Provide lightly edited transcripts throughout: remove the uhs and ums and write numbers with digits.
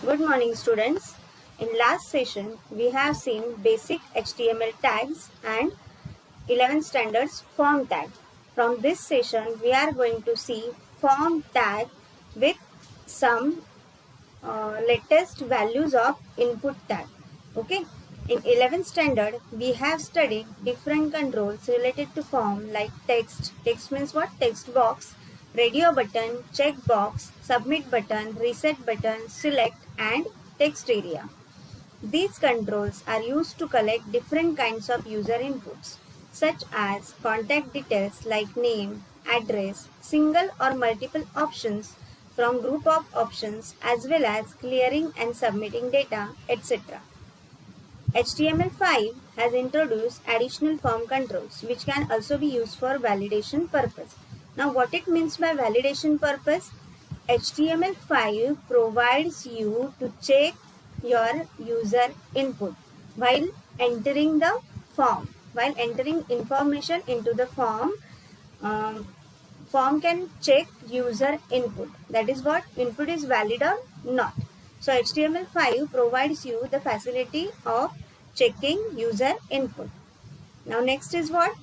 Good morning, students. In last session, we have seen basic HTML tags and 11 standards form tag. From this session, we are going to see form tag with some latest values of input tag. Okay. In 11th standard, we have studied different controls related to form like text. Text means what? Text box, radio button, check box, submit button, reset button, select and text area. These controls are used to collect different kinds of user inputs such as contact details like name, address, single or multiple options from group of options as well as clearing and submitting data, etc. HTML5 has introduced additional form controls which can also be used for validation purpose. Now what it means by validation purpose? HTML5 provides you to check your user input while entering the form. While entering information into the form, form can check user input. That is what input is valid or not. So HTML5 provides you the facility of checking user input. Now next is what?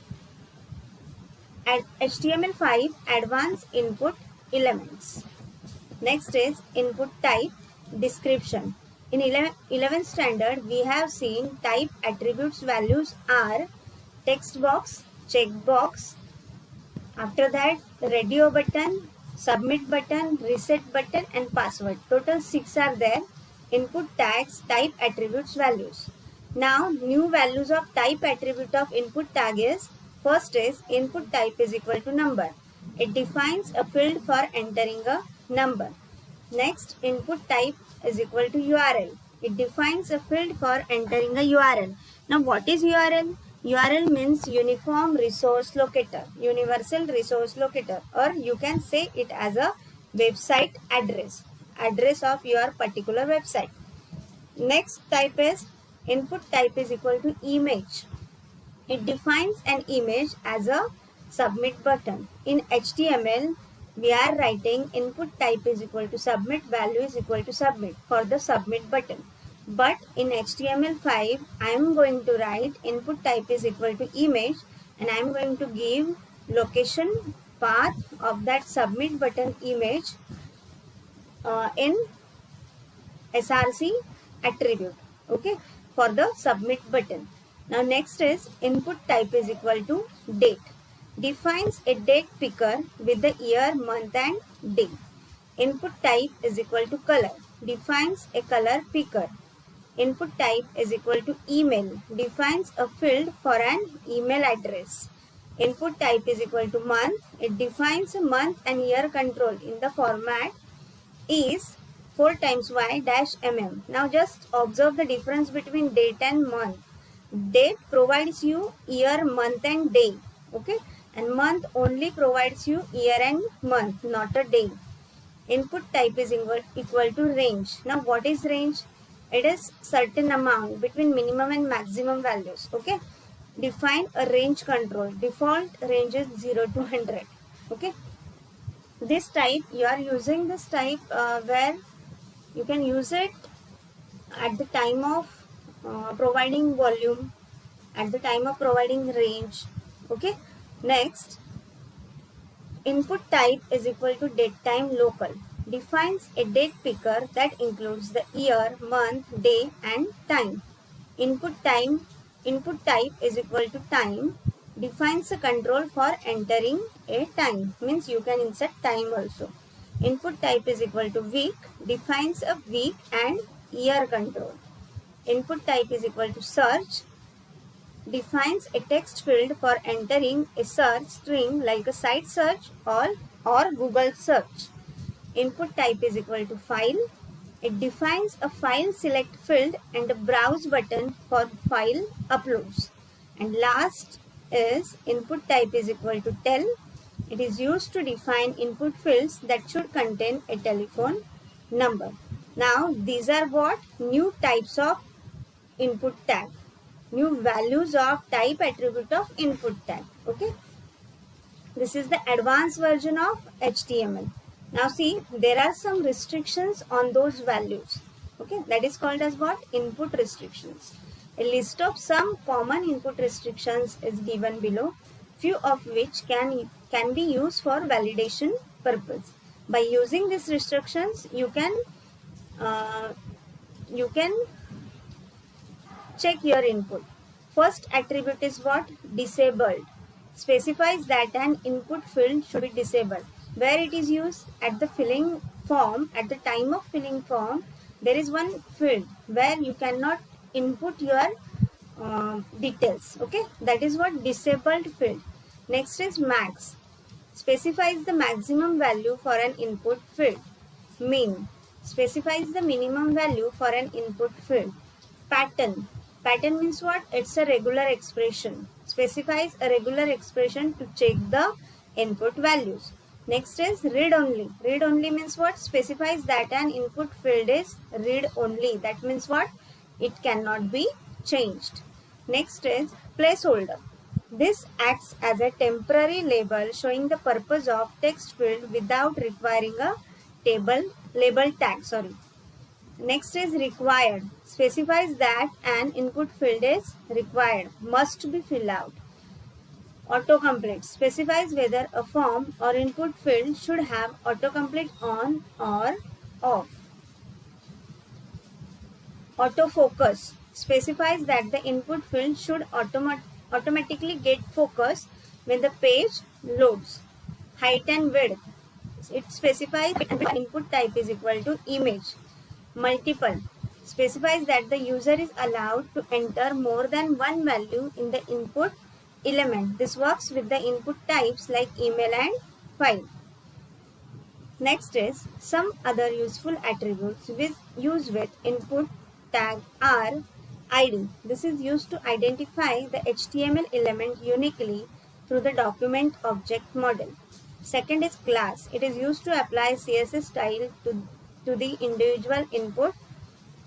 At HTML5 advanced input elements. Next is input type description. In 11th standard, we have seen type attributes values are text box, check box, after that radio button, submit button, reset button and password. Total 6 are there. Input tags, type attributes values. Now new values of type attribute of input tag is, first is input type is equal to number. It defines a field for entering a number. Next, input type is equal to URL. It defines a field for entering a URL. Now what is URL? URL means Uniform Resource Locator, Universal Resource Locator, or you can say it as a website address, address of your particular website. Next type is input type is equal to image. It defines an image as a submit button. In HTML, we are writing input type is equal to submit value is equal to submit for the submit button. But in HTML5, I am going to write input type is equal to image and I am going to give location path of that submit button image in src attribute, okay, for the submit button. Now next is input type is equal to date. Defines a date picker with the year, month and day. Input type is equal to color. Defines a color picker. Input type is equal to email. Defines a field for an email address. Input type is equal to month. It defines a month and year control in the format is 4 times y dash mm. Now just observe the difference between date and month. Date provides you year, month and day, okay, and month only provides you year and month, not a day. Input type is equal to range. Now what is range? It is certain amount between minimum and maximum values, okay. Define a range control. Default range is 0 to 100, okay. This type, you are using this type where you can use it at the time of providing volume, at the time of providing range, okay. Next, input type is equal to datetime local. Defines a date picker that includes the year, month, day and time. Input type is equal to time. Defines a control for entering a time, means you can insert time also. Input type is equal to week. Defines a week and year control. Input type is equal to search. Defines a text field for entering a search string like a site search or Google search. Input type is equal to file. It defines a file select field and a browse button for file uploads. And last is input type is equal to tel. It is used to define input fields that should contain a telephone number. Now these are what? New types of input tag. New values of type attribute of input tag, okay. This is the advanced version of HTML. Now see, there are some restrictions on those values. Okay, that is called as what? Input restrictions. A list of some common input restrictions is given below, few of which can be used for validation purpose. By using these restrictions, you can check your input. First attribute is what? Disabled. Specifies that an input field should be disabled. Where it is used? At the filling form, at the time of filling form, there is one field where you cannot input your details. Okay, that is what? Disabled field. Next is max. Specifies the maximum value for an input field. Min. Specifies the minimum value for an input field. Pattern. Pattern means what? It's a regular expression. Specifies a regular expression to check the input values. Next is read only. Read only means what? Specifies that an input field is read only. That means what? It cannot be changed. Next is placeholder. This acts as a temporary label showing the purpose of text field without requiring a label tag. Next is required. Specifies that an input field is required, must be filled out. Autocomplete. Specifies whether a form or input field should have autocomplete on or off. Autofocus. Specifies that the input field should automatically get focus when the page loads. Height and width. It specifies the input type is equal to image. Multiple. Specifies that the user is allowed to enter more than one value in the input element. This works with the input types like email and file. Next is some other useful attributes used with input tag are ID. This is used to identify the HTML element uniquely through the document object model. Second is class. It is used to apply CSS style to the individual input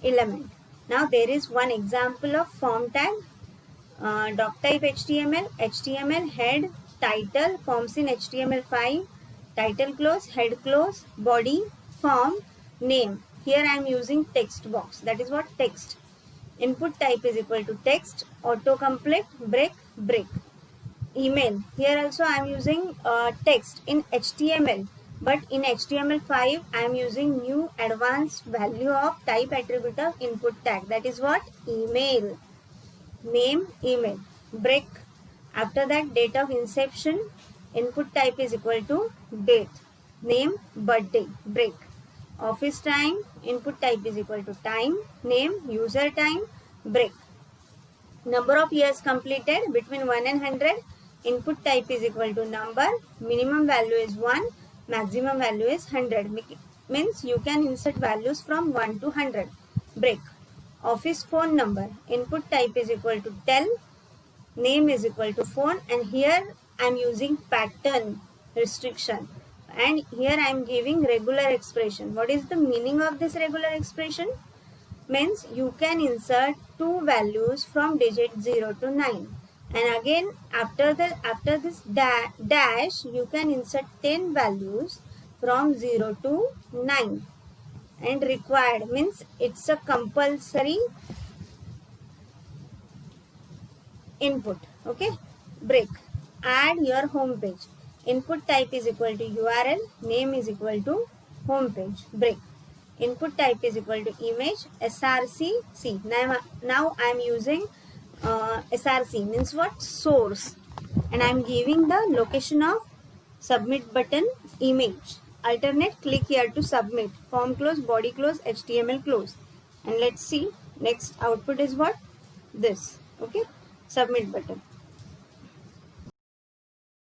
element. Now there is one example of form tag. Doctype HTML, HTML head, title, forms in HTML5, title close, head close, body, form, name. Here I am using text box. That is what? Text. Input type is equal to text, autocomplete, break. Email. Here also I am using text in HTML. But in HTML5, I am using new advanced value of type attribute of input tag. That is what? Email. Name, email. Break. After that, date of inception, input type is equal to date. Name, birthday. Break. Office time, input type is equal to time. Name, user time. Break. Number of years completed between 1 and 100. Input type is equal to number. Minimum value is 1. Maximum value is 100. Means you can insert values from 1 to 100. Break. Office phone number. Input type is equal to tel. Name is equal to phone. And here I am using pattern restriction. And here I am giving regular expression. What is the meaning of this regular expression? Means you can insert two values from digit 0 to 9. And again after this dash you can insert 10 values from 0 to 9. And required means it's a compulsory input. Okay. Break. Add your home page. Input type is equal to URL. Name is equal to home page. Break. Input type is equal to image. SRC. See, now I am using SRC means what? Source. And I am giving the location of submit button image. Alternate, click here to submit. Form close, body close, HTML close. And let's see. Next output is what? This. Okay. Submit button.